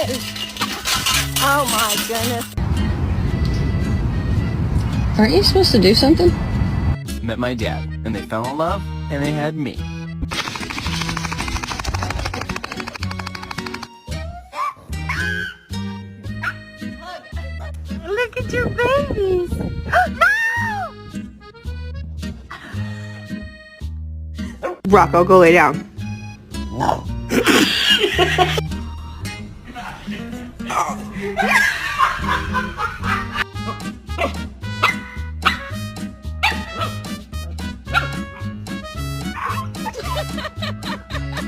Oh my goodness. Aren't you supposed to do something? Met my dad, and they fell in love, and they had me. Look at your babies. No! Rocco, go lay down.